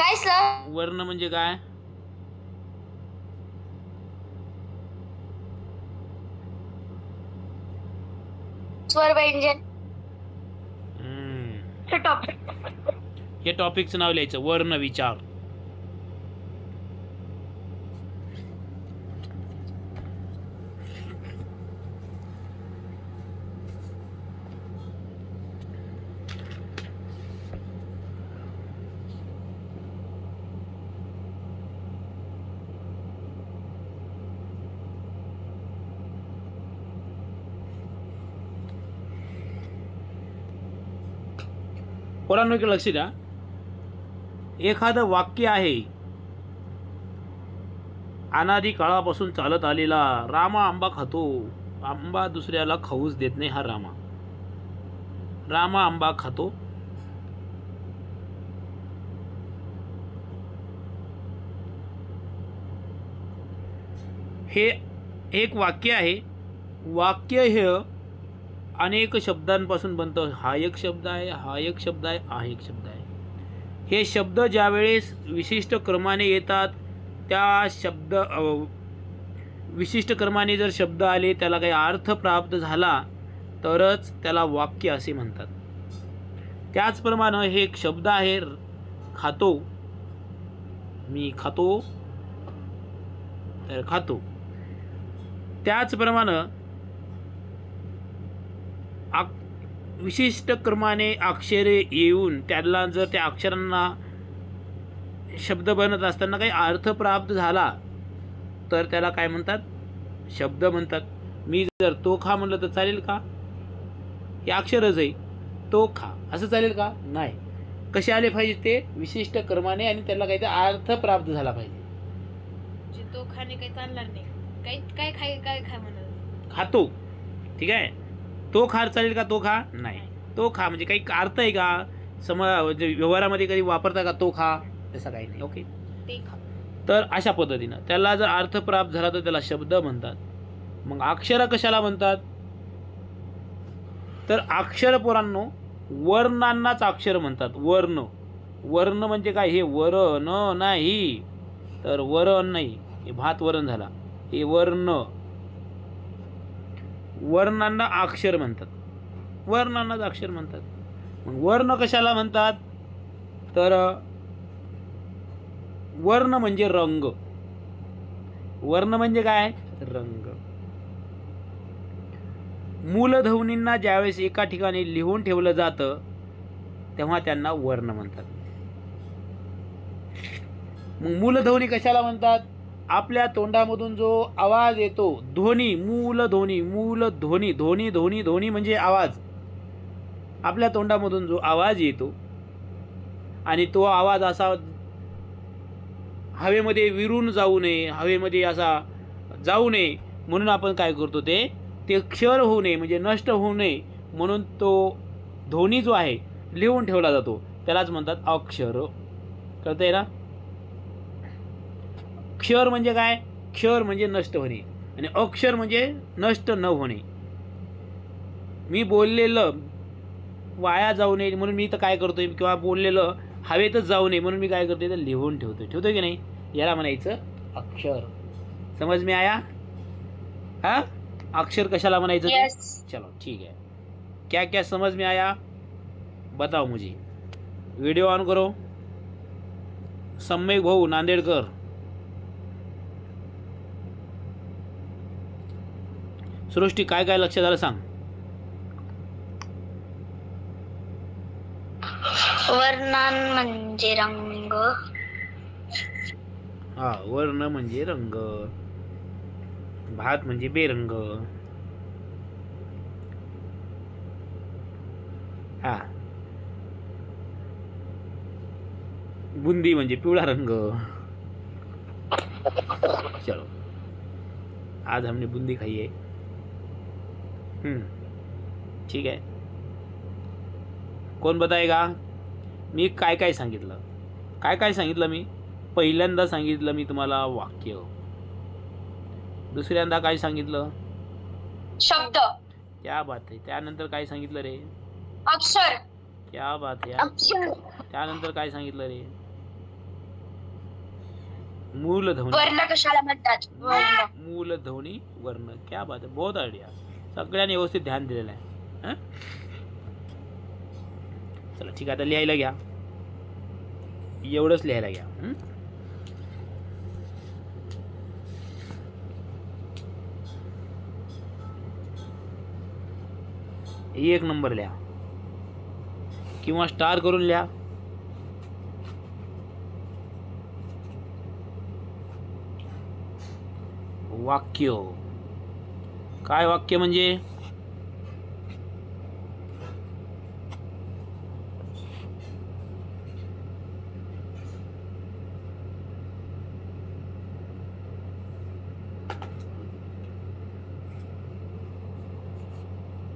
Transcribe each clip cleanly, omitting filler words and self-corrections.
काय सर? वर्ण म्हणजे काय? स्वर व्यंजन. हे टॉपिकचं नाव लिहायचं, वर्ण विचार. पोरांनो इकडे लक्ष द्या. एखादं वाक्य आहे, अनादी काळापासून चालत आलेला, रामा आंबा खातो, आंबा दुसऱ्याला खाऊच देत नाही हा रामा. रामा आंबा खातो. हे एक वाक्य आहे. वाक्य हे अनेक शब्दांपासून बनतं. हा एक शब्द आहे, हा एक शब्द आहे, हा एक शब्द आहे. हे शब्द ज्यावेळेस विशिष्ट क्रमाने येतात, त्या शब्द विशिष्ट क्रमाने जर शब्द आले, त्याला काही अर्थ प्राप्त झाला तरच त्याला वाक्य असे म्हणतात. त्याचप्रमाणे हे एक शब्द आहे, खातो, मी खातो, तर खातो. त्याचप्रमाणे विशिष्ट क्रमाने अक्षरे येऊन त्याला जर त्या अक्षरांना शब्द बनत असताना काही अर्थ प्राप्त झाला तर त्याला काय म्हणतात? शब्द म्हणतात. मी जर तो खा म्हणलं तर चालेल का? हे अक्षरच आहे, तो खा असं चालेल का? नाही. कसे आले पाहिजे ते? विशिष्ट क्रमाने, आणि त्याला काहीतरी अर्थ प्राप्त झाला पाहिजे. तो खाणे काही चालणार नाही. काय काय म्हणत? खातो, ठीक आहे. तो खा चालेल का? तो खा नाही. तो खा म्हणजे काही अर्थ आहे का? व्यवहारामध्ये कधी वापरता का तो खा? तसं काही नाही. ओके. ते खा. तर अशा पद्धतीनं त्याला जर अर्थ प्राप्त झाला तर त्याला शब्द म्हणतात. मग अक्षर कशाला म्हणतात? तर अक्षर पोरांनो वर्णांनाच अक्षर म्हणतात. वर्ण. वर्ण म्हणजे काय? हे वरण नाही, तर वरण नाही, हे भात वरण झाला, हे वर्ण. वर्णांना अक्षर म्हणतात. वर्णांनाच अक्षर म्हणतात. मग वर्ण कशाला म्हणतात? तर वर्ण म्हणजे रंग. वर्ण म्हणजे काय? रंग. मूलध्वनींना ज्यावेळेस एका ठिकाणी लिहून ठेवलं जातं तेव्हा त्यांना वर्ण म्हणतात. मग मूलध्वनी कशाला म्हणतात? आपल्या तोंडामधून जो आवाज येतो, ध्वनी, मूलध्वनी, मूलध्वनी, ध्वनी ध्वनी ध्वनी म्हणजे आवाज. आपल्या तोंडामधून जो आवाज येतो आणि तो आवाज असा हवेमध्ये विरून जाऊ नये, हवेमध्ये असा जाऊ नये म्हणून आपण काय करतो, ते क्षर होऊ नये म्हणजे नष्ट होऊ नये म्हणून तो ध्वनी जो आहे लिहून ठेवला जातो, त्यालाच म्हणतात अक्षर. कळतंय ना? क्षर म्हणजे काय? क्षर म्हणजे नष्ट होणे आणि अक्षर म्हणजे नष्ट न होणे. मी बोललेलं वाया जाऊ नये म्हणून मी तर काय करतोय, किंवा बोललेलं हवेतच जाऊ नये म्हणून मी काय करतोय, तर लिहून ठेवतोय की नाही? याला म्हणायचं अक्षर. समज में आया? हाँ, अक्षर कशाला म्हणायचं? Yes. चलो ठीक है. क्या क्या समझ में आया बताओ मुझे. व्हिडिओ ऑन करो. सम्यक भाऊ नांदेडकर. सृष्टी काय काय लक्षात आलं सांग. वर्णान म्हणजे रंग. हा, वर्ण म्हणजे रंग. भात म्हणजे बेरंग. हा, बुंदी म्हणजे पिवळा रंग. चलो आज हमने बुंदी खाई है. ठीक है. कोण बताएगा? मी काय काय सांगितलं? काय काय सांगितलं मी? पहिल्यांदा सांगितलं मी तुम्हाला वाक्य. दुसऱ्यांदा काय सांगितलं? शब्द. क्या बात आहे. त्यानंतर काय सांगितलं रे? अक्षर. क्या बात आहे. अक्षर. त्यानंतर काय सांगितलं रे? मूलध्वनी. वर्ण कशाला म्हणतात? वर्ण. मूलध्वनी वर्ण. क्या बात आहे, बहुत आयडिया. सगळ्यांनी व्यवस्थित ध्यान दिलेलं आहे. हं? चला ठीक आहे, आता लिहायला घ्या. एवढंच लिहायला घ्या. एक नंबर लिहा किंवा स्टार करून लिहा. वाक्य. काय वाक्य म्हणजे?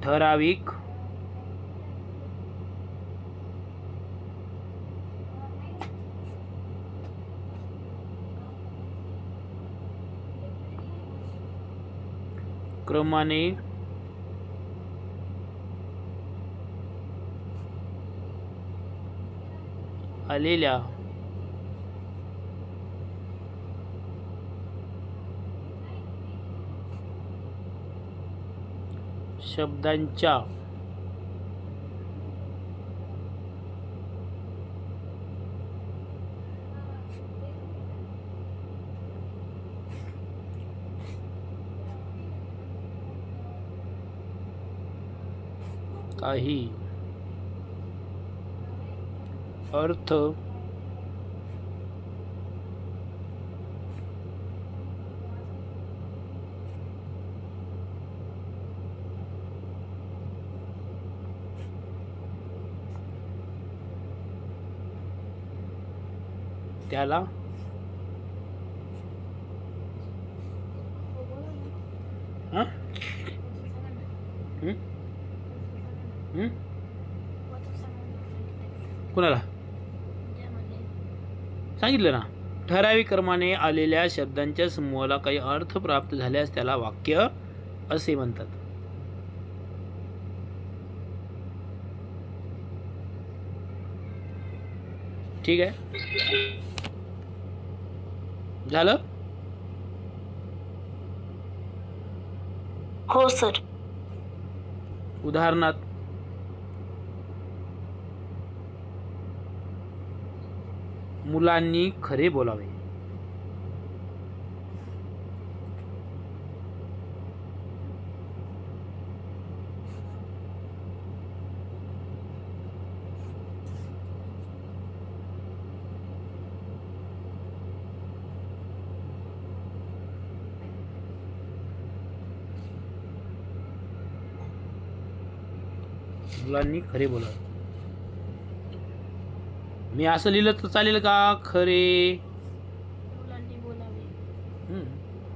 ठराविक, क्रमाने आलेल्या शब्दांच्या काही अर्थ त्याला कुणाला सांगितलं ना, ठराविक क्रमाने आलेल्या शब्दांच्या समूहाला काही अर्थ प्राप्त झाल्यास त्याला वाक्य असे म्हणतात. ठीक आहे, झालं? हो सर. उदाहरणार्थ मुलांनी खरे बोलावे. मुलांनी खरे बोलावे. मी असं लिहिलं तर चालेल का? खरे मुलांनी बोलावे.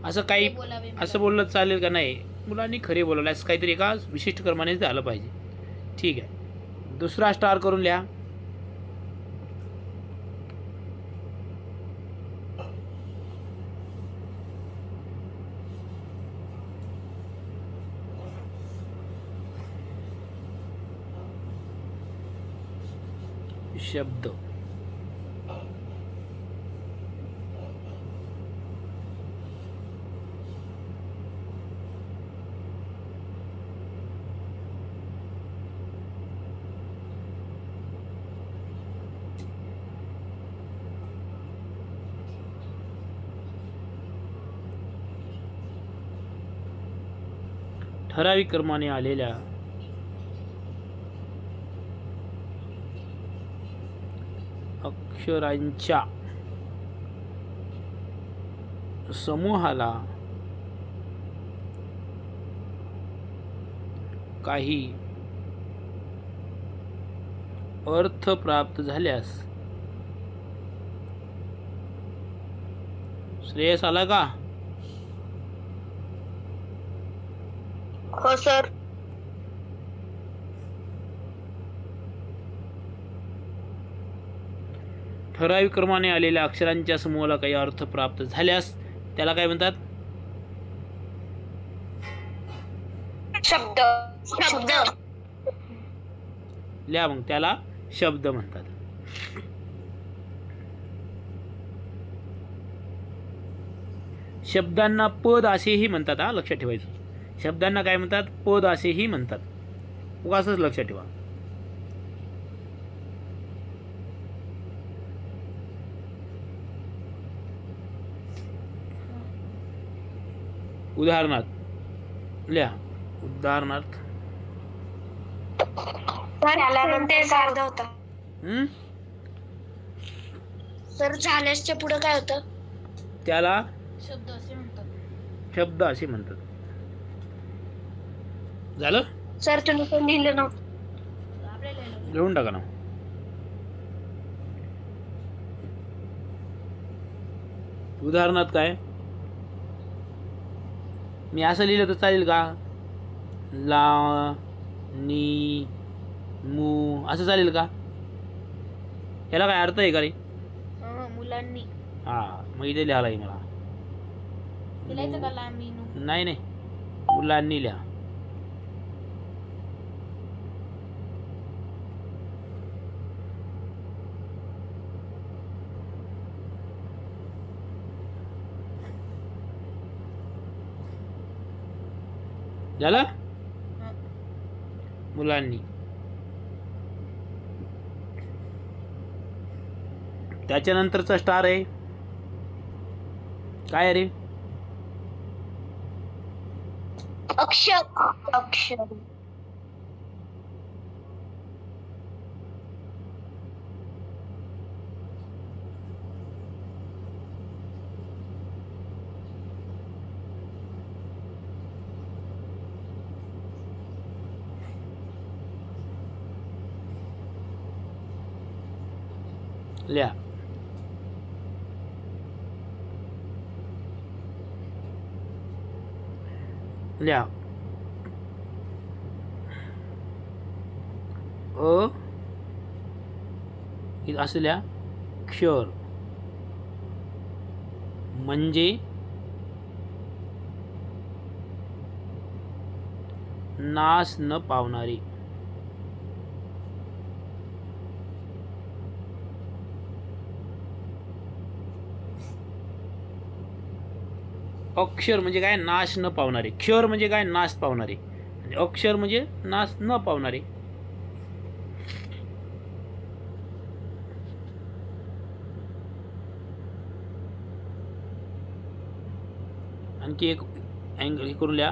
असं काही बोलावे. असं बोललं चालेल का? नाही, मुलांनी खरे बोलावले असं काहीतरी एका विशिष्ट क्रमाने झालं पाहिजे. ठीक आहे, दुसरा स्टार करून लिहा. शब्द. ठराविक क्रमाने आलेल्या अक्षरांच्या समूहाला काही अर्थ प्राप्त झाल्यास. श्रेयस आला का? हो सर. ठराविक क्रमाने आलेल्या अक्षरांच्या समूहाला काही अर्थ प्राप्त झाल्यास त्याला काय म्हणतात? शब्द. शब्द. लिहा मग, त्याला शब्द म्हणतात. शब्दांना पद असेही म्हणतात. हा, लक्षात ठेवायचं. शब्दांना काय म्हणतात? पद असेही म्हणतात. उगाचच लक्षात ठेवा. उदाहरणार्थ लिहा. उदाहरणार्थ अर्धा होता. सर झाल्याच्या पुढे काय होतं? त्याला शब्द असे म्हणतात. शब्द असे म्हणतात. झालं? सर तुम्ही पण लिहिलं नव्हतं. आपल्याला लिहायला लिहून टाका ना. उदाहरणार्थ काय? मी असं लिहिलं तर चालेल का? ला नी मू असं चालेल का? याला काय अर्थ आहे का रे? मुलांनी हा, मग इथे लिहायला आहे मला. लिहायचं का लांबीनू? नाही नाही, मुलांनी लिहा. झालं? मुलांनी. त्याच्यानंतरचा स्टार आहे काय रे? अक्षर. अक्षर. लिहा. लिहा. असं लिहा. क्षर म्हणजे नाश न पावणारी. अक्षर म्हणजे काय? नाश न पावणारे. क्षर म्हणजे काय? नाश पावणारे. अक्षर म्हणजे नाश न पावणारे. आणखी एक अँगल करून लिहा.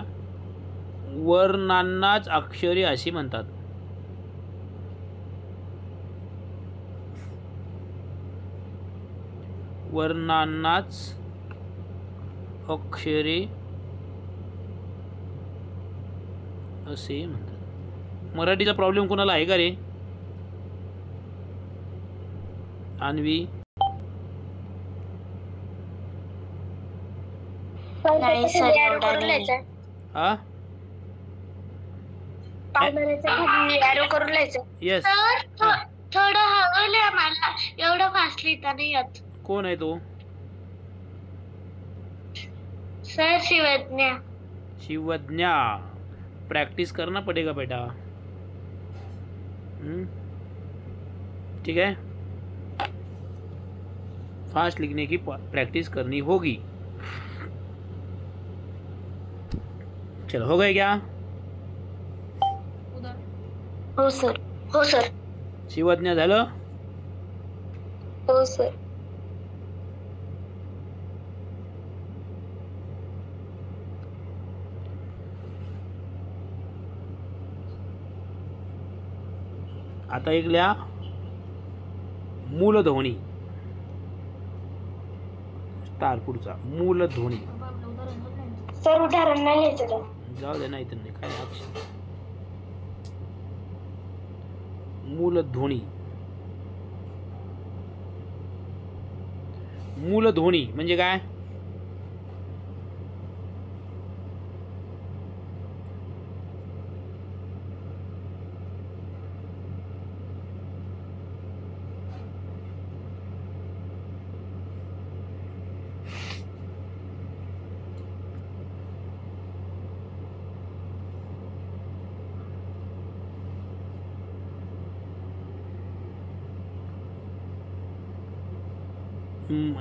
वर्णांनाच अक्षरे असे म्हणतात. वर्णांनाच अक्षरे असे म्हणतात. मराठीचा प्रॉब्लेम कोणाला आहे का रे? अन्वी? नाही सर, एवढा नाही. हा, एरो करून लिहायचं. येस. थोडं हवं लिहा मला, एवढं फास्ट लिहिता नाही येत. कोण आहे तो? सर शिवज्ञा. शिवज्ञा. प्रैक्टिस करना पड़ेगा बेटा. ठीक है, फास्ट लिखने की प्रैक्टिस करनी होगी. चलो, हो गए क्या? हो सर. हो सर. शिवज्ञा झालं? हो सर. आता एक लिहा. मूलध्वनी. स्टार पुढचा. मूलध्वनी. सर उदाहरण नाही लिहायचं का? जाऊ दे, नाही तर नाही काय अक्षर. मूलध्वनी. मूलध्वनी म्हणजे काय?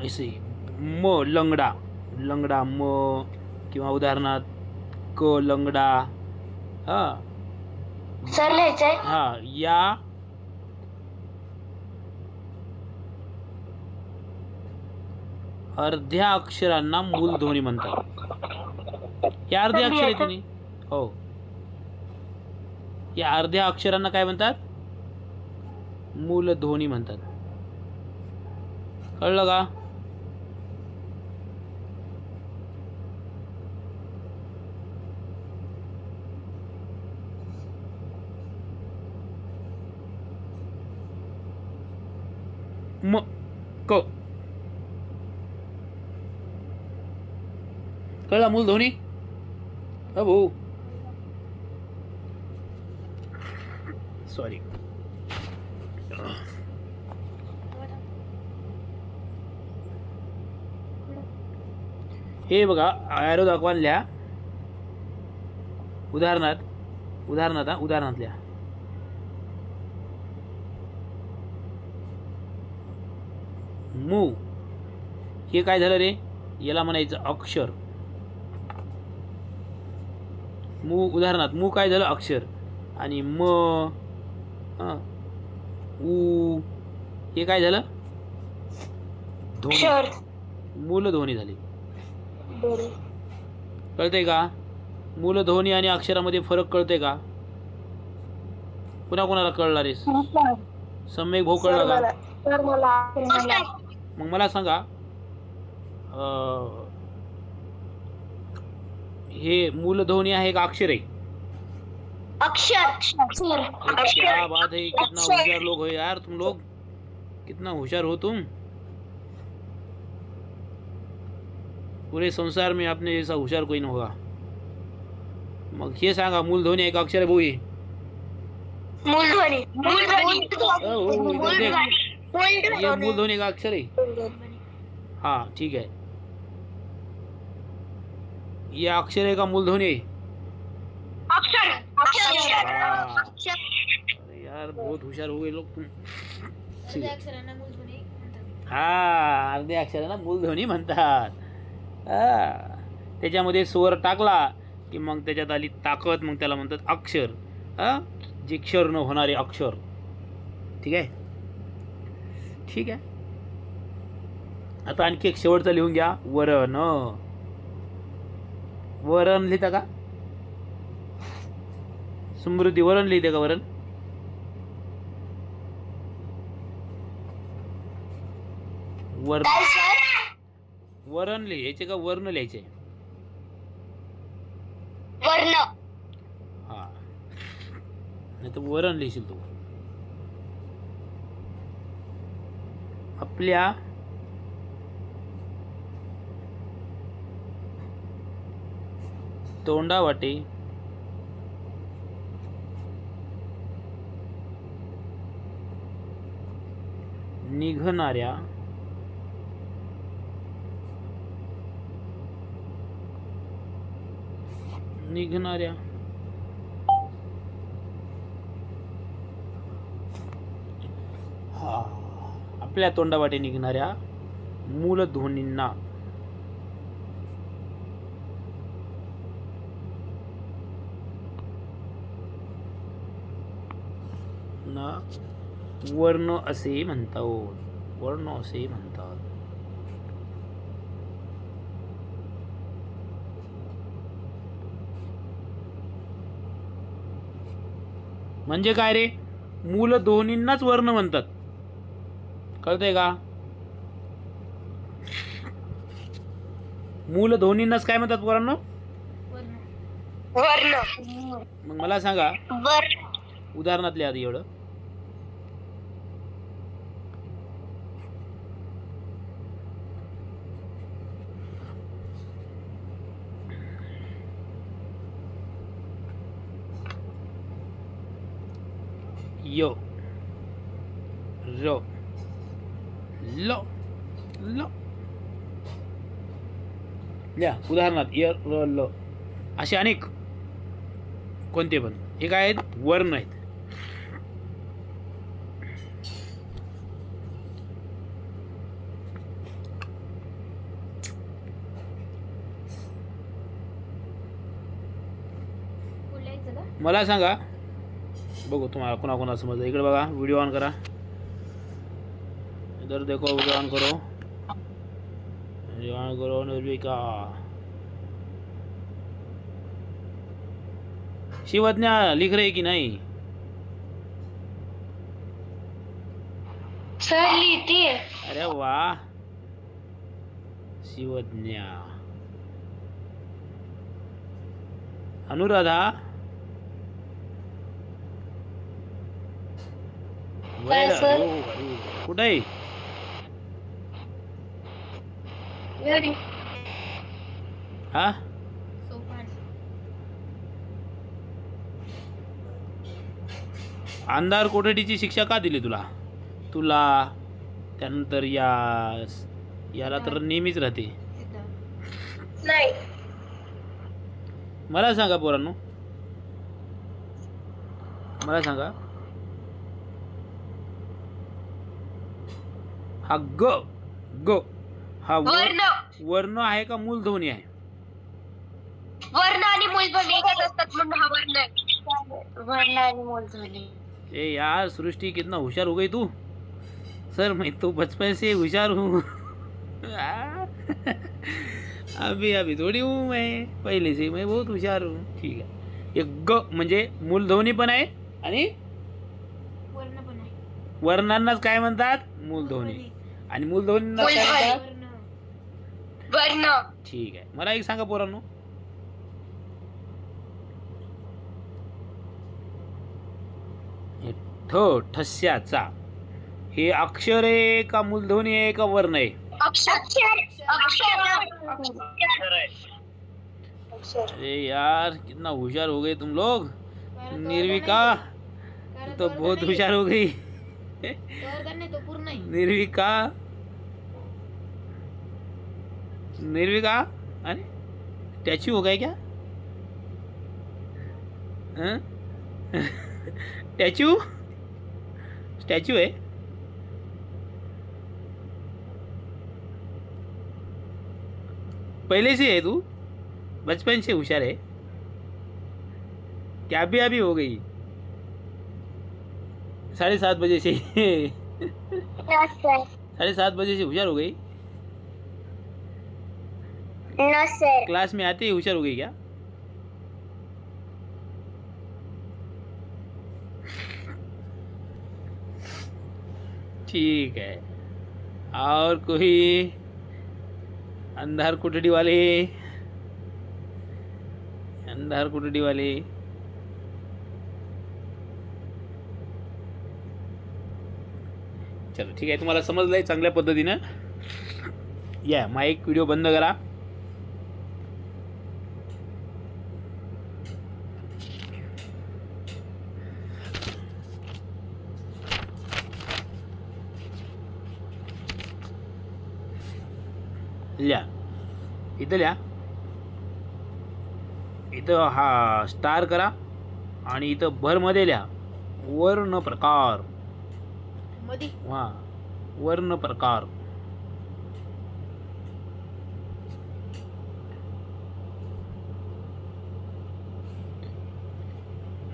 ऐसे म लंगडा. लंगडा म, किंवा उदाहरणार्थ क लंगडा, हा सर लिहायचंय. हा या अर्ध्या अक्षरांना मूलध्वनी म्हणतात. या अर्ध्या अक्षर आहे तुम्ही, हो, या अर्ध्या अक्षरांना काय म्हणतात? मूलध्वनी म्हणतात. कळलं का? म क कळला मूलध्वनी? हो भाऊ, सॉरी. हे बघा, ॲरो दाखवान लिहा. उदाहरणार्थ लिहा. मू हे काय झालं रे? याला म्हणायचं अक्षर. उदाहरणार्थ मू काय झालं? अक्षर. आणि म उ हे काय झालं? ध्वनी, मूलध्वनी झाली. कळतंय का? मूलध्वनी आणि अक्षरामध्ये फरक कळतंय का? पुन्हा कोणाला कळला रे? सम्यक भाऊ कळला का? मग मला सांगा, हे मूलध्वनी आहे का अक्षर आहे? अक्षर. क्या बात है, कितना होशियार लोग हो यार तुम लोग, कितना होशियार हो तुम. पूरे संसार में आपने जैसा होशियार कोई नहीं होगा. मग हे सांगा, मूलध्वनी आहे का अक्षर आहे भाऊ? हे मूलध्वनी. ये मूलध्वनी का अक्षर आहे? हा ठीक आहे. ये अक्षर आहे का मूलध्वनी आहे? अक्षर. अरे यार बहुत होशियार हो गए लोग तुम. अर्ध्या अक्षरांना मूलध्वनी म्हणतात. हा, अर्ध्या अक्षरांना मूलध्वनी म्हणतात. त्याच्यामध्ये स्वर टाकला की मग त्याच्यात आली ताकद, मग त्याला म्हणतात अक्षर. जे क्षर न होणारे अक्षर. ठीक आहे, ठीक आहे. आता आणखी एक शेवटचं लिहून घ्या, वरण. वरण लिहिता का? समृद्धी वरण लिहिते का? वरण वरण लिहायचे का वर्ण लिहायचे? वर्ण. हा, नाही तर वरण लिहिशील तू. आपल्या तोंडावाटे निघणाऱ्या आपल्या तोंडावाटे निघणाऱ्या मूलध्वनींना वर्ण असे म्हणतात. वर्ण असे म्हणतात. म्हणजे काय रे? मूलध्वनींनाच वर्ण म्हणतात. कळतंय का? मूलध्वनींनाच काय म्हणतात पोरांनो? वर्ण. मग मला सांगा, उदाहरणात लिहा आधी एवढं. यो रो लो लो लिहा. उदाहरणार्थ य र ल असे अनेक कोणते पण हे काय आहेत? वर्ण आहेत. मला सांगा, बघू तुम्हाला कोणाकोणाला समजलं. इकडे बघा, व्हिडिओ ऑन करा. इधर देखो, व्हिडिओ ऑन करो, व्हिडिओ ऑन करो. निर्विका, शिवज्ञा लिख रहे कि नहीं? सर लिहिती आहे. अरे वाह, शिवज्ञा. अनुराधा, काय सर? कुठे आहे? घरी. हा, सोपान. अंधार कोठडीची शिक्षा का दिली तुला? तुला त्यानंतर याला तर नेहमीच राहते. इथं. नाही. मला सांगा पोरांनो, मला सांगा, हा ग ग हा वर्ण. वर्ण आहे का मूलध्वनी आहे? वर्ण आणि मूलध्वनी एकच असतात म्हणून हा वर्ण आहे. वर्ण आणि मूलध्वनी. ए यार सृष्टि, कितना होशियार हो गई तू. सर मैं तो बचपन से होशियार हूँ. अभी थोड़ी हूँ मैं, पहले से मैं बहुत होशियार हूँ. ठीक आहे. एक ग म्हणजे मूलध्वनी पण आहे आणि वर्ण पण आहे. वर्णांनाच काय म्हणतात? मूलध्वनी. आणि मूलध्वनींना काय म्हणतात? वर्ण. वर्ण. ठीक आहे. मला एक सांगा पोरांनो, ठस्याचा हे अक्षर आहे का मूलध्वनी आहे का वर्ण आहे? अक्षर. अरे यार कितना होशियार हो गए तुम लोग. कारण तो निर्विका कारण तो अर्धा बहुत नाही. होशियार हो गई. तो अर्धा नाही, तो पूर्ण आहे. निर्विका, निर्विका, अरे स्टैचू हो गए क्या? स्टैचू, स्टैचू है? पहले से है तू? बचपन से होशियार है क्या? अभी हो गई 7:30 बजे से. 7:30 बजे से होशियार हो गई. No sir. क्लास में आते ही होशियार हो गई क्या? ठीक है. और कोई अंधार कोठडी वाले, अंधार कोठडी वाले? चलो ठीक आहे. तुम्हाला समजलंय चांगल्या पद्धतीनं. या माईक व्हिडिओ बंद करा. लिहा, इथं लिहा. इथं हा स्टार करा आणि इथं भरमध्ये लिहा वर्ण प्रकार. मध्ये वा, वर्ण प्रकार.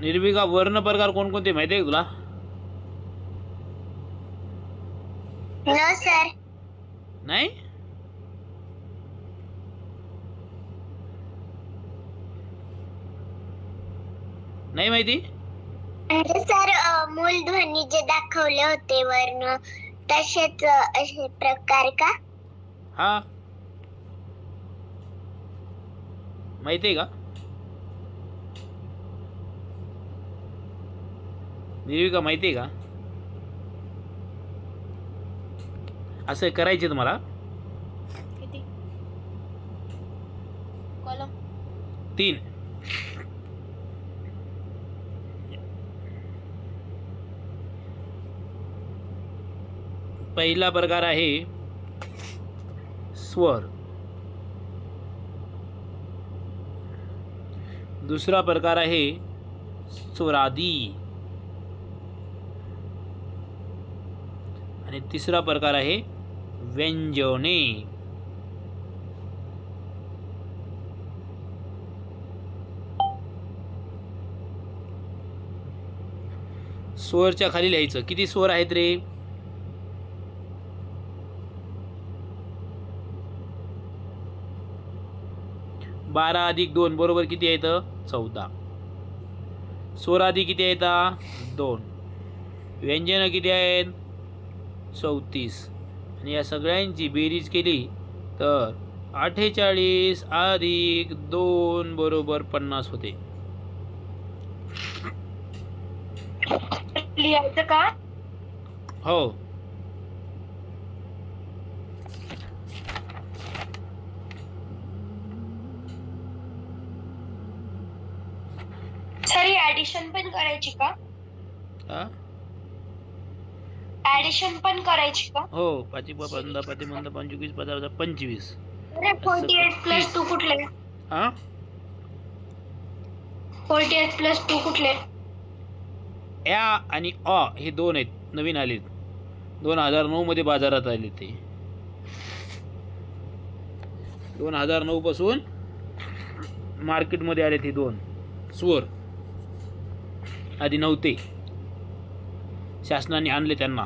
निर्विका, वर्ण प्रकार कोणकोणते माहिती आहे तुला? No sir. नाही? नाही माहिती? म्हणजे सर मूलध्वनी जे दाखवले होते वर्ण तसेच असे प्रकार का? हा, माहिती आहे का? निर्विका, माहिती आहे का? असं करायचे तुम्हाला. किती कॉलम? 3. पहिला प्रकार आहे स्वर. दुसरा प्रकार आहे स्वरादी. आणि तिसरा प्रकार आहे व्यंजने. स्वरच्या खाली लिहायचं. किती स्वर आहेत रे? बारा अधिक 2 बरोबर किती आहेत? 14. स्वर आधी किती आहेत? 2. व्यंजन किती आहेत? 34. आणि या सगळ्यांची बेरीज केली तर 48 अधिक 2 बरोबर 50 होते. लिहायचं का? हो. सर ऍडिशन पण करायची का? हा? ऍडिशन पण करायची का? हो. 5 15 5 15 25 15 25. अरे 48 प्लस 2 कुठले? हा? 48 प्लस 2 कुठले? या आणि अ हे दोन आहेत, नवीन आलेत. 2009 मध्ये बाजारात आले ते. 2009 पासून मार्केटमध्ये आले ते दोन स्वर. आधी नव्हते. शासनाने आणले त्यांना.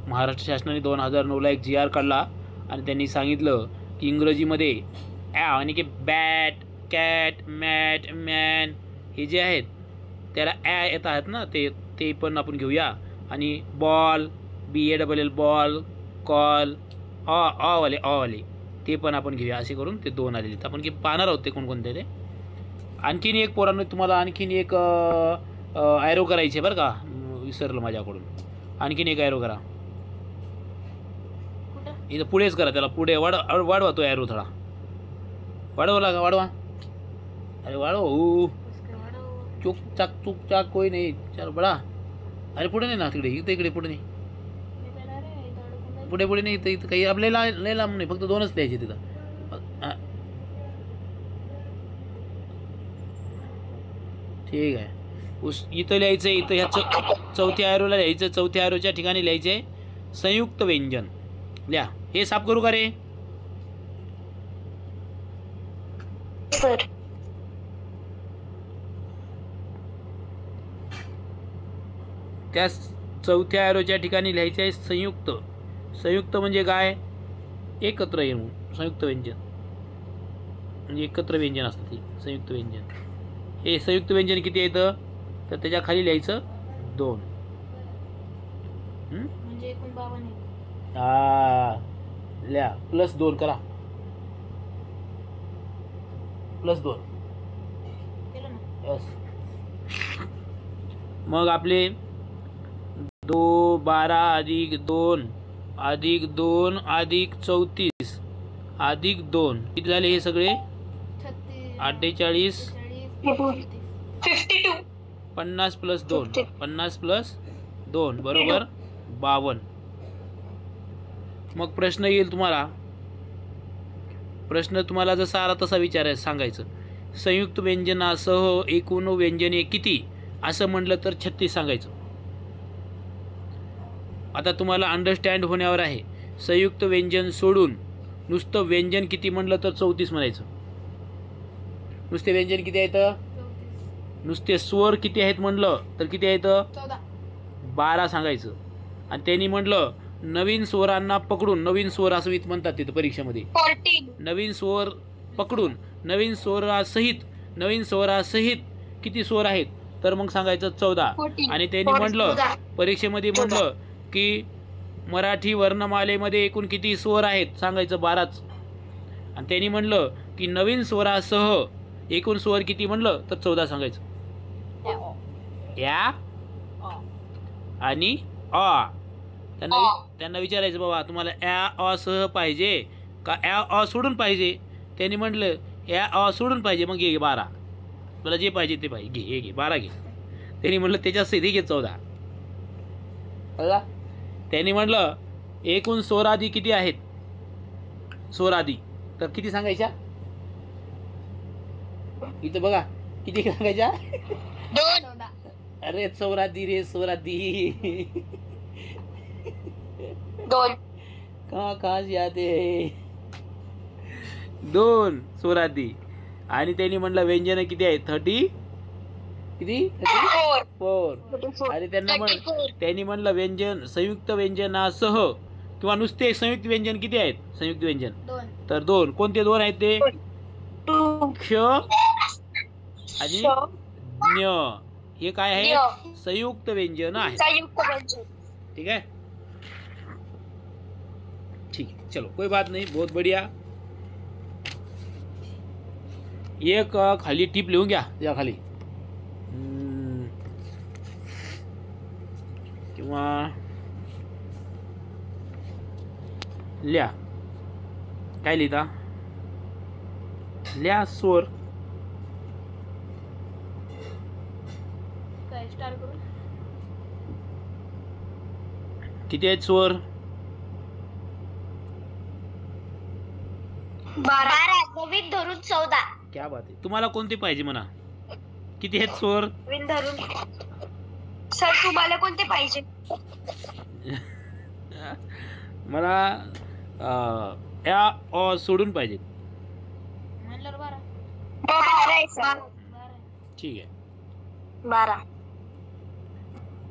महाराष्ट्र शासनाने 2009ला एक GR काढला आणि त्यांनी सांगितलं की इंग्रजीमध्ये ॲ आणि की बॅट, कॅट, मॅट, मॅन हे जे आहेत त्याला ॲ येत आहेत ना, ते पण आपण घेऊया. आणि बॉल, BALL बॉल, कॉल, अ वाले ते पण आपण घेऊया. असे करून ते दोन आलेले आपण की पाहणार आहोत ते कोणकोणते ते. आणखीन एक पोरांनो तुम्हाला आणखीन एक ॲरो करायचे बरं का, विसरलं माझ्याकडून. आणखीन एक ॲरो करा. इथं पुढेच करा, त्याला पुढे वाढवा तो ॲरो थोडा. वाढवला का? वाढवा. अरे वाढव. चुक चाक कोई नाही. चल बडा. अरे पुढे नाही ना, तिकडे इकडे पुढे नाही. पुढे नाही इथं काही आपल्याला लय लांब नाही, फक्त दोनच द्यायचे तिथं. ठीक आहे. इथं लिहायचं आहे. इथं ह्या चौथ्या ॲरोला लिहायचं. चौथ्या ॲरोच्या ठिकाणी लिहायचं आहे संयुक्त व्यंजन. लिहा. हे साफ करू का रे? सर त्या चौथ्या ॲरोच्या ठिकाणी लिहायचं आहे संयुक्त. संयुक्त म्हणजे काय? एकत्र येऊन संयुक्त व्यंजन म्हणजे एकत्र व्यंजन असतं ते संयुक्त व्यंजन. हे संयुक्त व्यंजन किती येतं तर त्याच्या खाली लिहायचं 2. म्हणजे एकूण 52 आहे. लिहा. +2 करा. +2. केलं ना? यस. मग आपले 12 अधिक 2 अधिक 2 अधिक 34 अधिक 2 किती झाले हे सगळे? 48 52. 50 + 2 50 + 2 बरोबर 52. मग प्रश्न येईल तुम्हाला. प्रश्न तुम्हाला जसा आला तसा विचारायचं, सांगायचं. संयुक्त व्यंजनासह एकूण व्यंजने किती असं म्हटलं तर 36 सांगायचं. आता तुम्हाला अंडरस्टँड होण्यावर आहे. संयुक्त व्यंजन सोडून नुसतं व्यंजन किती म्हटलं तर 34 म्हणायचं. नुसते व्यंजन किती आहेत? 34. नुसते स्वर किती आहेत म्हटलं तर किती आहेत? 14. 12 सांगायचं. आणि त्यांनी म्हटलं नवीन स्वरांना पकडून, नवीन स्वर असं म्हणतात तिथं परीक्षेमध्ये. 14. नवीन स्वर पकडून नवीन स्वरासहित किती स्वर आहेत तर मग सांगायचं 14. 14. आणि त्यांनी म्हटलं परीक्षेमध्ये म्हटलं की मराठी वर्णमालेमध्ये एकूण किती स्वर आहेत सांगायचं 12च. आणि त्यांनी म्हटलं की नवीन स्वरासह एकूण स्वर किती म्हटलं तर 14 सांगायचं. या आणि अ. त्यांना विचारायचं बाबा तुम्हाला अ सह पाहिजे का अ सोडून पाहिजे. त्यांनी म्हटलं अ सोडून पाहिजे. मग घे 12. तुला जे पाहिजे ते पाहिजे घे. 12 घे. त्यांनी म्हटलं त्याच्या सहित घे 14. बघा त्यांनी म्हटलं एकूण स्वरादी किती आहेत. स्वरादी तर किती सांगायच्या इथं बघा किती सांगायच्या? 2. अरे स्वरादी रे स्वरादी. 2. कहाँ जाते 2 स्वरादी. आणि त्यांनी म्हटलं व्यंजन किती आहेत? 32. किती? 4. आणि त्यांनी म्हणलं व्यंजन संयुक्त व्यंजनासह किंवा नुसते संयुक्त व्यंजन किती आहेत? संयुक्त व्यंजन 2. तर 2. कोणते 2 आहेत ते? क्ष आणि ज्ञ. हे काय आहे? संयुक्त व्यंजन आहे. ठीक है, ठीक है, चलो कोई बात नहीं, बहुत बढ़िया. एक खाली टिप लिहून घ्या या खाली किंवा लिहा. काय लिहिता? लिहा स्वर. काय स्टार्ट करू? किती आहेत स्वर? 12 विन धरून 14. क्या बात आहे. तुम्हाला कोणते पाहिजे म्हणा? किती आहेत स्वर? विन धरून. सर तुम्हाला कोणते पाहिजे? मला या सोडून पाहिजे. म्हणलं 12. 12. ठीक आहे, 12.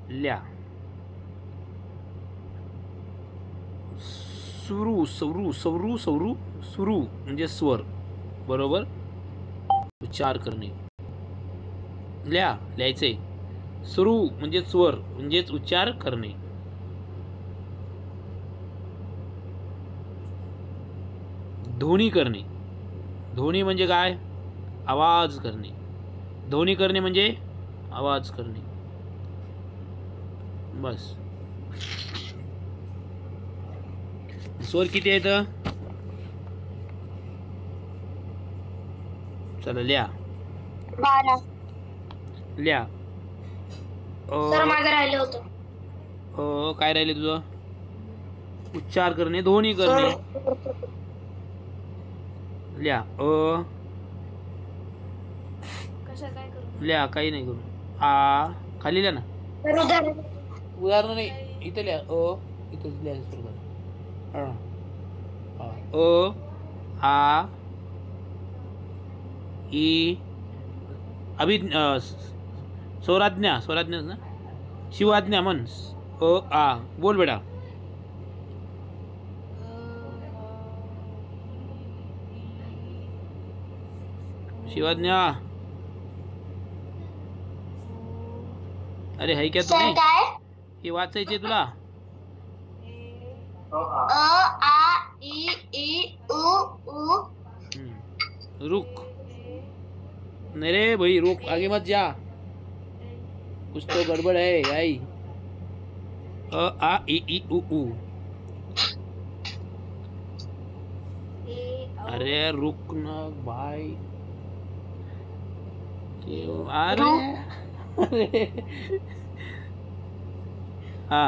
लिहा. सुरू सवरू सवरू सवरू सुरू म्हणजे स्वर बरोबर उच्चार करणे. लिहायचंय. सुरू म्हणजे स्वर म्हणजेच उच्चार करणे. ध्वनी करणे. ध्वनी म्हणजे काय? आवाज करणे. ध्वनी करणे म्हणजे आवाज करणे. बस. स्वर किती आहेत? चला लिहा. 12. लिहा. सर माझं राहिलं होतं. काय राहिले तुझं? उच्चार करणे, ध्वनी करणे. लिहा. कसं काय करू? लिहा, काही नाही करू. खाली लिहा ना. उदाहरण नाही, इथं लिहा. इथंच लिहा सुरू करा. आ ई अभि स्वराज्ञा ना. शिवाज्ञा म्हण. आ बोल बेटा. शिवाज्ञा. अरे है क्या तुम्ही? हे वाचायचे तुला? आ ई उ. रुक. नहीं रे भाई, रुक, आगे मत जा, कुछ तो गड़बड़ है भाई. आ ई उ. अरे रुक ना भाई. अरे हा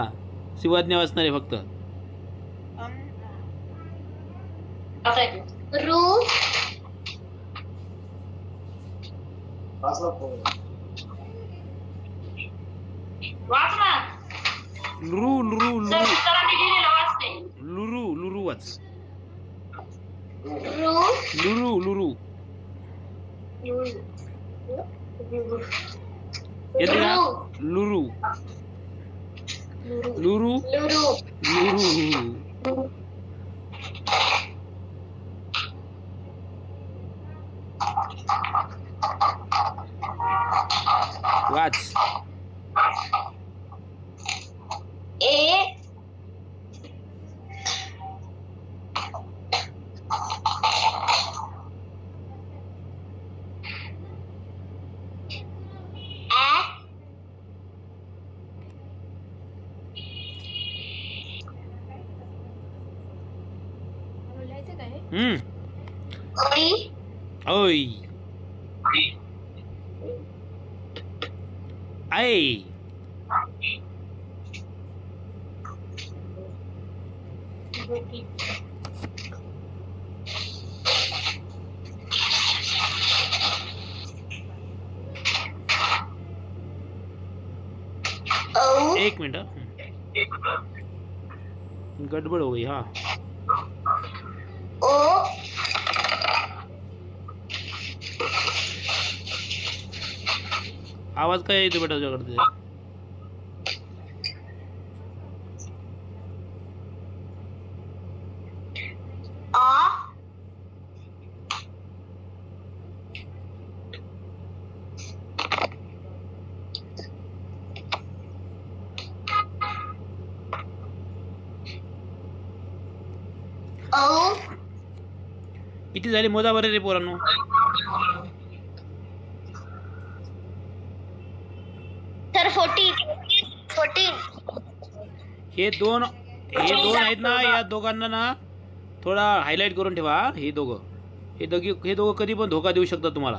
शिवाज्ञा वाचणार आहे फक्त. रू. लुरू लुरू लुरू लुरू लुरू वाच. लुरू लुरू येते का? लुरू लुरू लुरू. वाच. ए लिहायचं काय? ओय आई. एक मिनट, गड़बड़ हो गई. हाँ ओ आवाज काय येतो बेटा तुझ्याकडे? आ ओ किती झाले मोजा बरे रे पोरांनो? सर 14 हे दोन आहेत ना, या दोघांना ना थोडा हायलाइट करून ठेवा. हे दोघं कधी पण धोका देऊ शकतात तुम्हाला.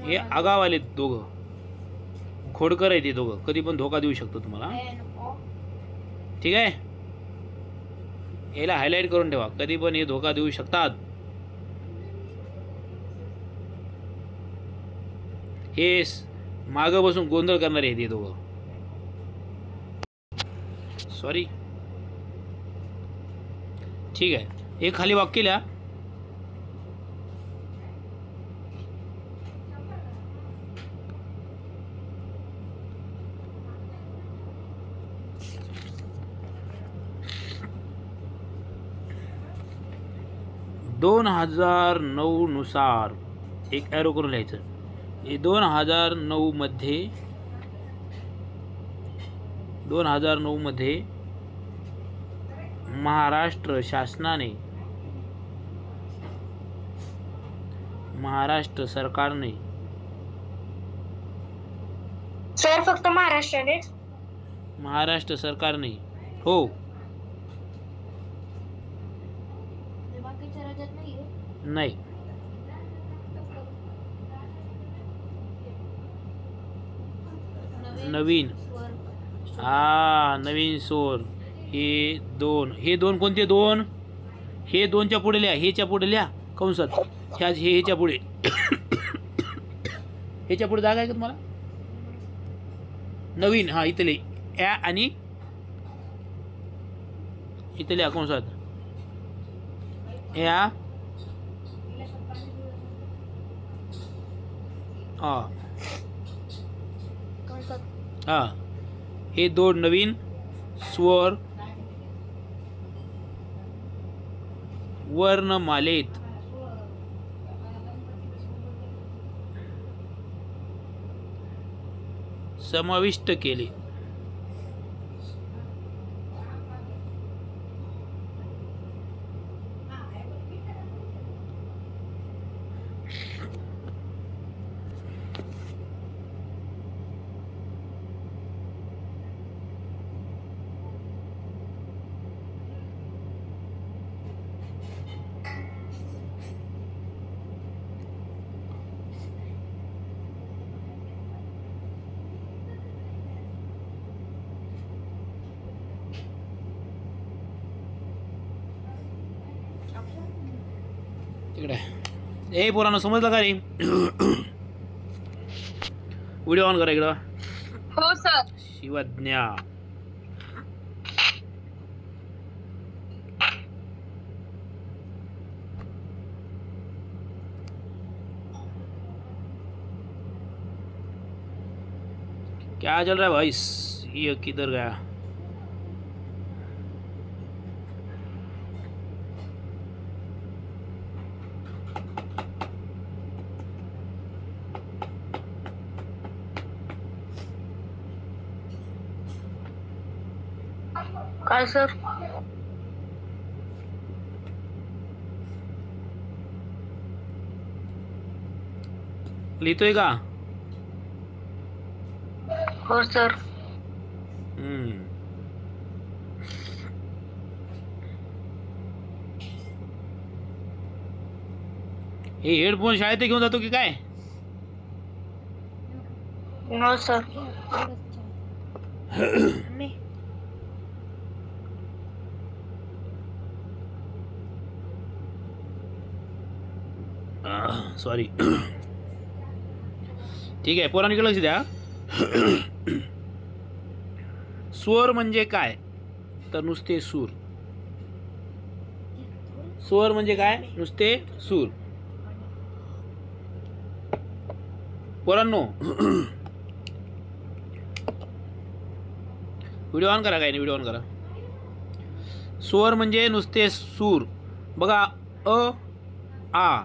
हे आगावाले दोघं खोडकर आहेत. हे दोघं कधी पण धोका देऊ शकतो तुम्हाला. ठीक आहे, याला हायलाइट करून ठेवा. कधी पण हे धोका देऊ शकतात. हे मागं बसून गोंधळ करणारे आहेत हे दोघं. सॉरी. ठीक आहे, हे खाली वाक्य लिहा. दोन 2009 नुसार एक ॲरो करून लिहायचं. हे 2009 मध्ये महाराष्ट्र शासनाने, महाराष्ट्र सरकारने, सर फक्त महाराष्ट्राने, महाराष्ट्र सरकारने हो बाकीच्या राज्यात नाहीये. नाही नवीन नवीन स्वर. हे दोन कोणते दोन? हे दोनच्या पुढे लिहा. हेच्या पुढे लिहा कंसात. हेच्या पुढे ह्याच्या पुढे जागा आहे का तुम्हाला? नवीन. हा इथले या आणि इथले या कंसात या. हा हे दोन नवीन स्वर वर्णमालेत समाविष्ट केले. तिकडे ए पोरांनो समजलं का रे? व्हिडिओ ऑन करा इकडं. हो सर. शिवज्ञा. क्या चल रहा है भाई? ये किधर गया? काय सर? लिहितोय का? हो सर. हे हेडफोन शाळेत घेऊन जातो की काय? No sir. सॉरी. ठीक आहे पोरांकडे लक्ष द्या. स्वर म्हणजे काय? तर नुसते सूर. स्वर म्हणजे काय? नुसते सूर. पोरांनो व्हिडिओ ऑन करा, काय नाही व्हिडिओ ऑन करा. स्वर म्हणजे नुसते सूर बघा. अ आ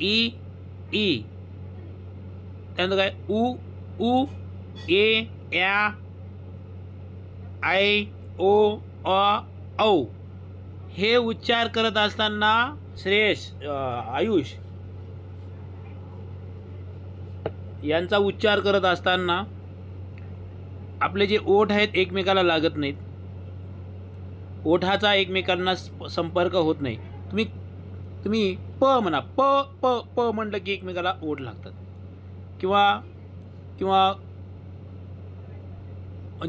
ई ई, त्यानंतर काय उ उ ए या आय ओ अ औ. हे उच्चार करत असताना श्रेयश आयुष यांचा उच्चार करत असताना आपले जे ओठ आहेत एकमेकाला लागत नाहीत. ओठाचा एकमेकांना संपर्क होत नाही. तुम्ही प म्हणा, प प प म्हटलं की एकमेकाला ओठ लागतात. किंवा किंवा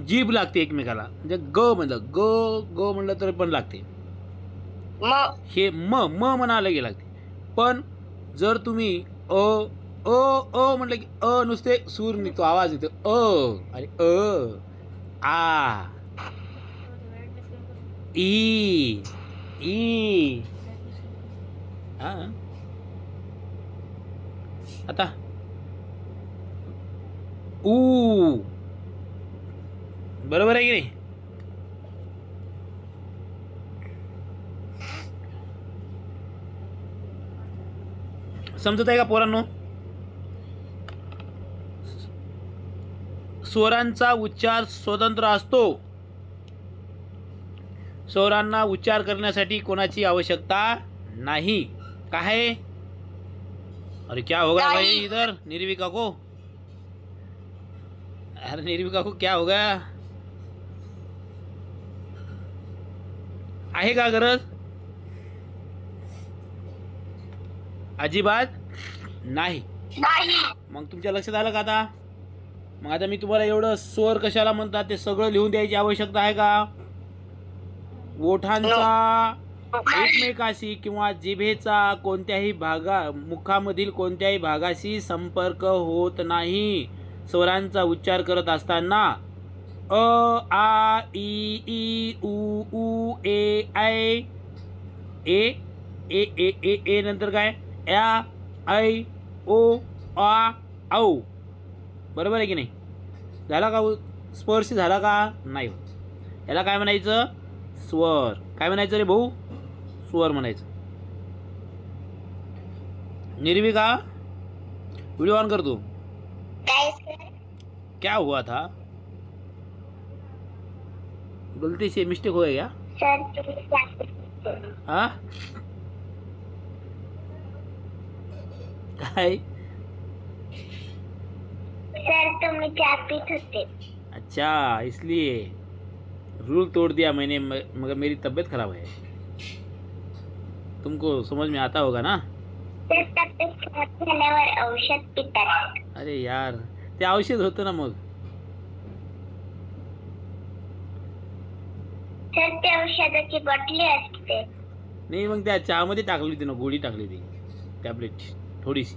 जीभ लागते एकमेकाला. म्हणजे ग म्हणलं, ग ग म्हणलं तर पण लागते. हे म म म्हणायला गे लागते. पण जर तुम्ही अ अ अ म्हटलं की अ नुसते सूर निघतो, आवाज येतो अ. आणि आ ई ई. हा आता ऊ. बरोबर आहे की नाही? समजत आहे का पोरांनो? स्वरांचा उच्चार स्वतंत्र असतो. स्वरांना उच्चार करण्यासाठी कोणाची आवश्यकता नाही. काय? अरे क्या होगा भाई इधर निर्विका को? अरे निर्विका को क्या होगा? आहे का गरज? अजिबात नाही. मग तुमच्या लक्षात आलं का आता? मग आता मी तुम्हाला एवढं स्वर कशाला म्हणतात ते सगळं लिहून द्यायची आवश्यकता आहे का? ओठांचा एकमेकाशी किंवा जिभेचा कोणत्याही मुखामधील कोणत्याही भागाशी संपर्क होत नाही. स्वरांचा उच्चार करत असताना अ आ ई ई उ ऊ ए आय ए ए ए ए ए नंतर काय या ऐ ओ आ औ. बरोबर आहे की नाही? झाला का स्पर्श? झाला का? नाही होत. याला काय म्हणायचं? स्वर. काय म्हणायचं रे भाऊ? स्वर म्हणायचं. निर्विका वीडियो ऑन कर तू. क्या हुआ था? गलती से मिस्टेक हो गया हाँ? काय? सर तुम्ही चहा पीत होते. अच्छा इसलिए रूल तोड़ दिया मैंने, मगर मेरी तबीयत खराब है. तुमको समझ में आता होगा ना? सर तब्येत खराब झाल्यावर औषध पितात. अरे यार ते औषध होतं ना. मग सर ते औषधाची बाटली असते. नाही मग त्या चहामध्ये टाकली होती ना, गोळी टाकली होती, टॅबलेट थोडीशी.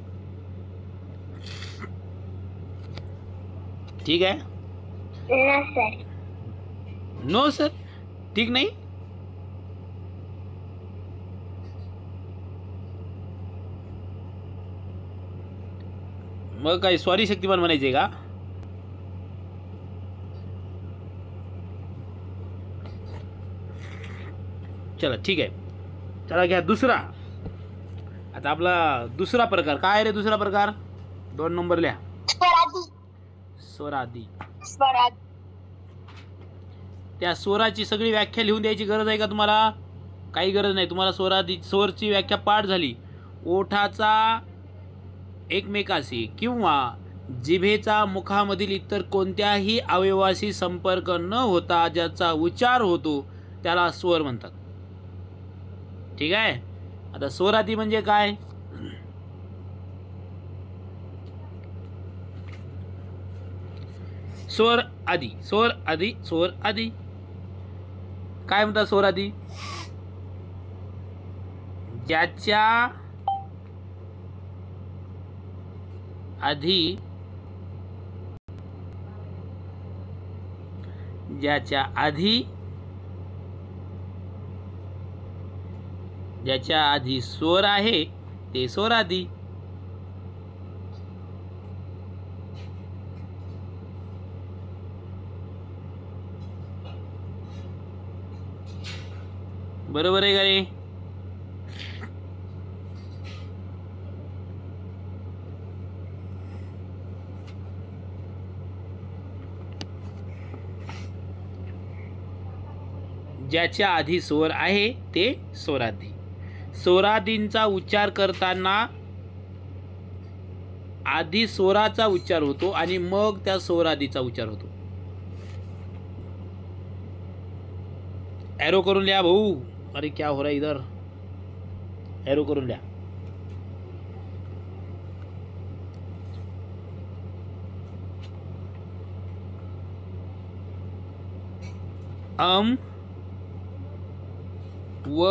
ठीक आहे? ना सर. नो सर ठीक नाही. मग काय सॉरी शक्तिमान म्हणायचे का? चला ठीक आहे. चला घ्या दुसरा. आता आपला दुसरा प्रकार काय रे? दुसरा प्रकार 2 नंबर लिहा. स्वरादी. त्या स्वराची सगळी व्याख्या लिहून द्यायची गरज आहे का तुम्हाला? काही गरज नाही. तुम्हाला स्वरची व्याख्या पाठ झाली. ओठाचा एकमेकाशी किंवा जिभेचा मुखामधील इतर कोणत्याही अवयवाशी संपर्क न होता ज्याचा उच्चार होतो त्याला स्वर म्हणतात. ठीक आहे? आता स्वरादी म्हणजे काय? स्वर आदी, स्वर आदी, स्वर आदी. काय म्हणतात स्वर आदी? ज्याच्या आधी ज्याच्या आधी स्वर आहे ते स्वर आदी. बरोबर आहे का रे? ज्याच्या आधी स्वर आहे ते स्वरादी. स्वरादींचा उच्चार करताना आधी स्वराचा उच्चार होतो आणि मग त्या स्वरादीचा उच्चार होतो. एरो करून लिहा भाऊ. अरे क्या हो रहा है इधर? एरो करून लिहा. व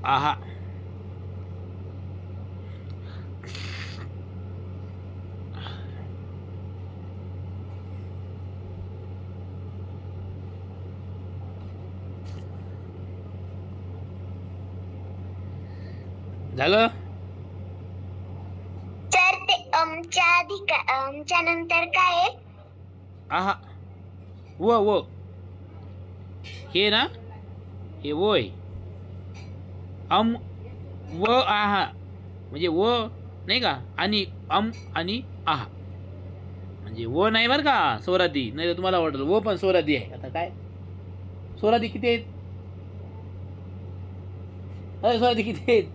आहा. झालं? तर ते अमच्या आधी अमच्या नंतर काय आहे? आहा. व हे ना, हे वो आहे. व आहा म्हणजे व नाही का, आणि आणि आहा म्हणजे व नाही बरं का स्वरादी. नाही तर तुम्हाला वाटलं व पण स्वरादी आहे. आता काय स्वरादी किती आहेत? अरे स्वरादी किती आहेत?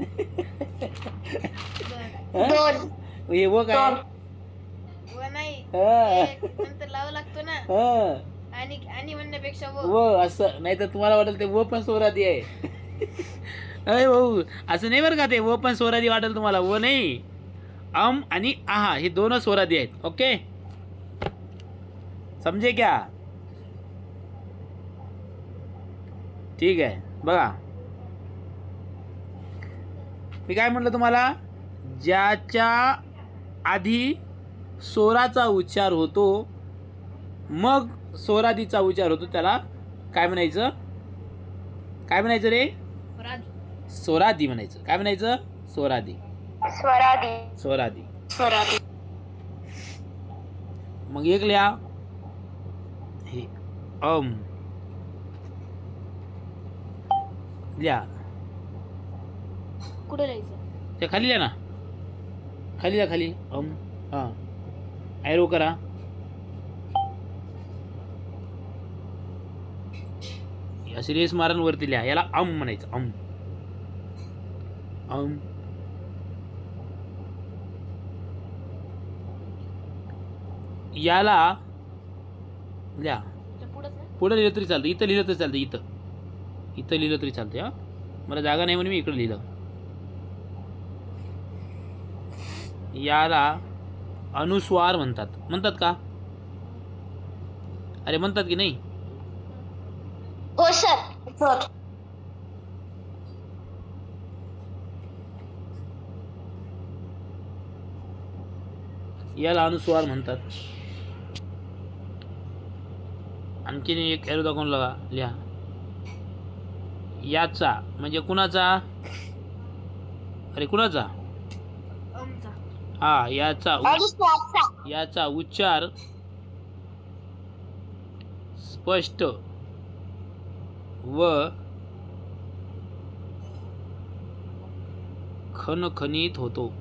दोन. हे व काय? व नाही, हा. एक नंतर लावा लागतो ना. हा. आणि म्हणण्यापेक्षा व असं नाही तर तुम्हाला वाटेल ते व पण स्वरादी आहे. अरे भाऊ असं नाही बरं का, ते व पण स्वरादी वाटेल तुम्हाला. व नाही, आणि आहा हे दोनच स्वरादी आहेत. ओके, समजे क्या? ठीक आहे. बघा मी काय म्हटलं तुम्हाला, ज्याच्या आधी स्वराचा उच्चार होतो मग स्वरादीचा उच्चार होतो त्याला काय म्हणायचं? काय म्हणायचं रे? स्वरादी म्हणायचं. काय म्हणायचं? स्वरादी. स्वरादी. स्वरादी. स्वरादी. मग एक लिहा हे लिहा. कुठे लिहायचं? ते खाली लिहा ना, खाली लिहा, खाली. हा, एरो करा. अशी रेस मारण वरती लिहा. याला म्हणायचं. याला लिहा. पुढे लिहिलं तरी चालतं, इथं लिहिलं तरी चालतं, इथं लिहिलं तरी चालतं. हा, मला जागा नाही म्हणून मी इकडे लिहिलं. याला अनुस्वार म्हणतात का? अरे म्हणतात की नाही? हो सर. याला अनुस्वार म्हणतात. आणखीन एक एरो दाखवून लिहा. याचा म्हणजे कुणाचा? अरे कुणाचा? हा, याचा उच्चार स्पष्ट व खणखणीत होतो.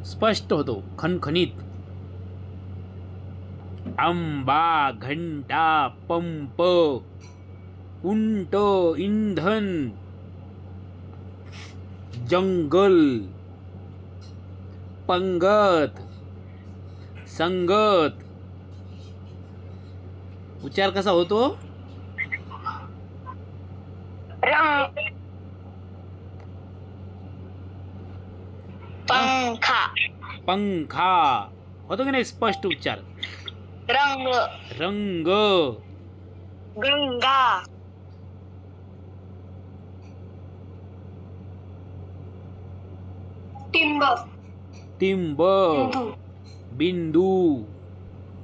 स्पष्ट होतो, खणखणीत. आंबा, घंटा, पंप, उंट, इंधन, जंगल, पंगत, संगत. उच्चार कसा होतो? पंखा होतो की नाही स्पष्ट उच्चार? रंग, गंगा, टिंब, बिंदू,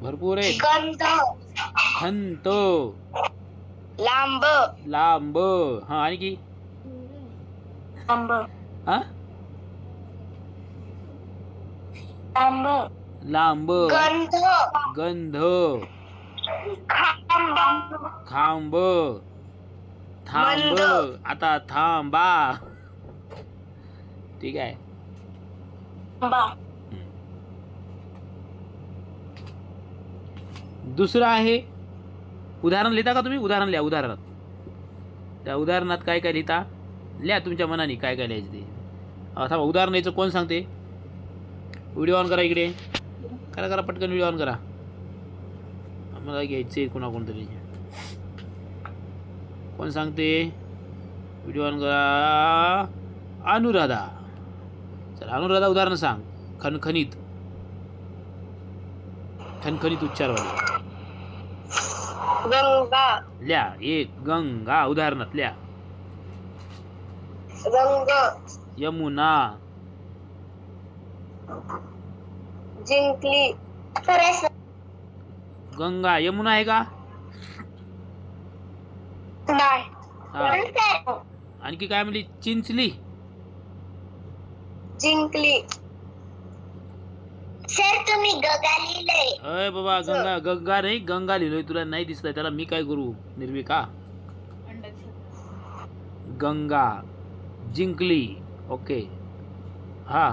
भरपूर आहे. खंत, लांब. हा, आणि की हा लांब गंध, गंध खांब थांब आता थांबा ठीक आहे. दुसरं आहे उदाहरण लिहिता का तुम्ही? उदाहरण लिहा. उदाहरणात त्या उदाहरणात काय काय लिहिता लिहा तुमच्या मनाने काय काय लिहायचं ते. थांबा उदाहरण यायचं कोण सांगते? व्हिडिओ ऑन करा इकडे. करा करा पटकन व्हिडिओ ऑन करा. मला घ्यायचे कोणाकोणतरी. कोण सांगते? व्हिडिओ ऑन करा. अनुराधा. चला अनुराधा उदाहरण सांग. खणखणीत खणखणीत उच्चारवाले गंगा, लिहा. एक गंगा उदाहरणात लिहा. रंग, यमुना जिंकली, सरस, गंगा यमुना आहे का? नाही, हा. आणखी काय म्हणली? चिंचली जिंकली. सर तुम्ही गंगा लिहिलंय. अय बाबा गंगा गंगा नाही गंगा लिहिलोय. तुला नाही दिसतंय त्याला मी काय करू? निर्विका गंगा जिंकली. ओके हा.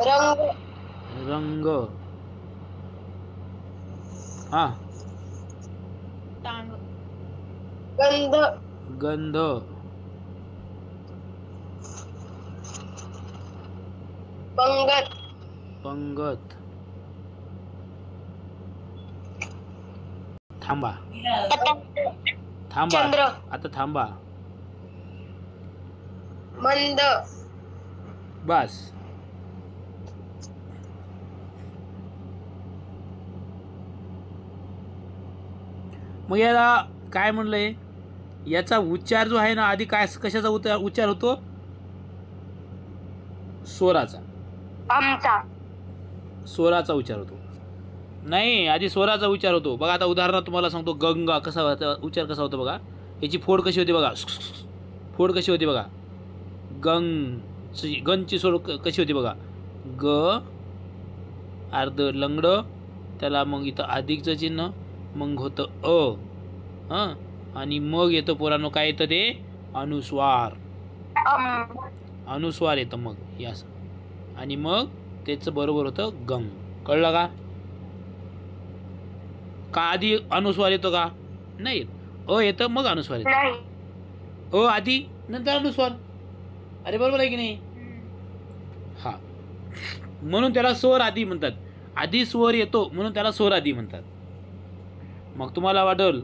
रंग, रंग हा. टांग, गंध, गंध पंगत, पंगत थांबा थांबा चंद्र, आता थांबा मंद, बस. मग याला काय म्हणलंय? याचा उच्चार जो आहे ना आधी काय कशाचा उच्चार होतो? स्वराचा. आमचा, स्वराचा उच्चार होतो. नाही आधी स्वराचा उच्चार होतो. बघा आता उदाहरणार्थ तुम्हाला सांगतो. गंगा कसा उच्चार कसा होतो बघा. याची फोड कशी होती बघा. फोड कशी होती बघा. गंची सोड कशी होती बघा. ग अर्ध लंगड त्याला मग इथं अधिकचं चिन्ह मग होतं अ हां आणि मग येतं पोरांनो काय येतं ते अनुस्वार. अनुस्वार येतं मग हे असं आणि मग त्याचं बरोबर होतं गंग. कळलं का? का आधी अनुस्वार येतो का? नाही अ येतं मग अनुस्वार येतो. अ आधी नंतर अनुस्वार. अरे बरोबर आहे की नाही? हा म्हणून त्याला स्वर आधी म्हणतात. आधी स्वर येतो म्हणून त्याला स्वर आधी म्हणतात. मग तुम्हाला वाटेल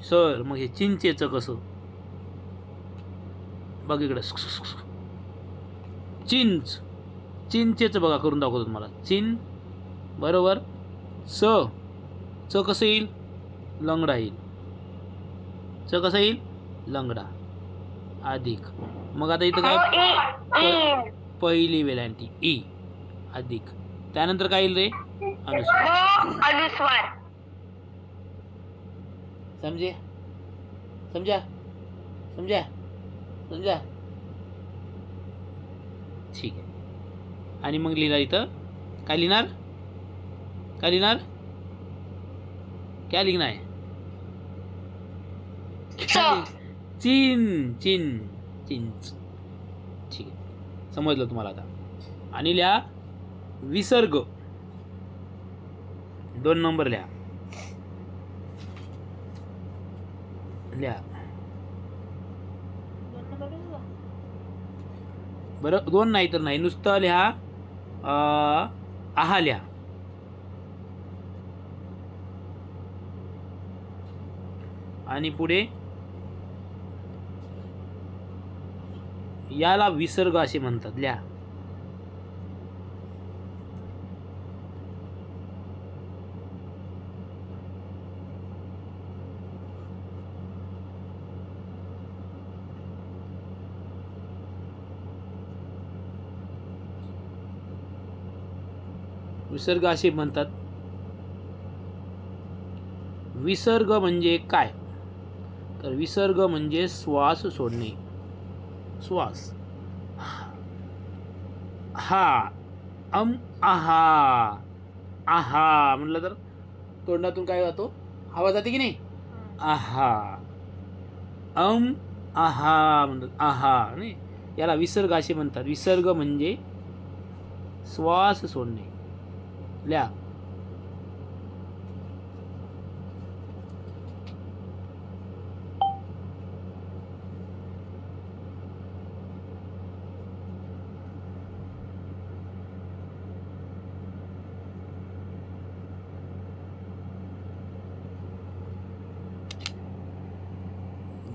सर मग हे चिंचेचं कसं? बघ इकडं चिंच. चिंचेचं बघा करून दाखवतो तुम्हाला. चिन बरोबर च कसं येईल? लंगडा येईल. च कसं येईल? लंगडा अधिक. मग आता इथं काय? पहिली वेलांटी ई अधिक. त्यानंतर काय येईल रे? अनुस्वार. अनुस्वार. समजे? समजा समजा समजा ठीक आहे. आणि मग लिहिणार इथं काय लिहिणार? काय लिहिणार? क्या लिखना है? चिन चिन चिंच. ठीक आहे समजलं तुम्हाला आता. आणि लिहा विसर्ग. 2 नंबर लिहा. लिहा बरं. 2 नाही तर नाही नुसतं लिहा. आहा लिहा. आणि पुढे याला विसर्ग असे म्हणतात. लिहा विसर्ग असे म्हणतात. विसर्ग म्हणजे काय? तर विसर्ग म्हणजे श्वास सोडणे, श्वास. हा आहा, आहा म्हणलं तर तोंडातून काय जातो, हवा जाते की नाही, आहा. आहा म्हणतात, आहा नाही, याला विसर्ग असे म्हणतात. विसर्ग म्हणजे श्वास सोडणे. लिहा.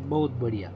बहुत बढ़िया.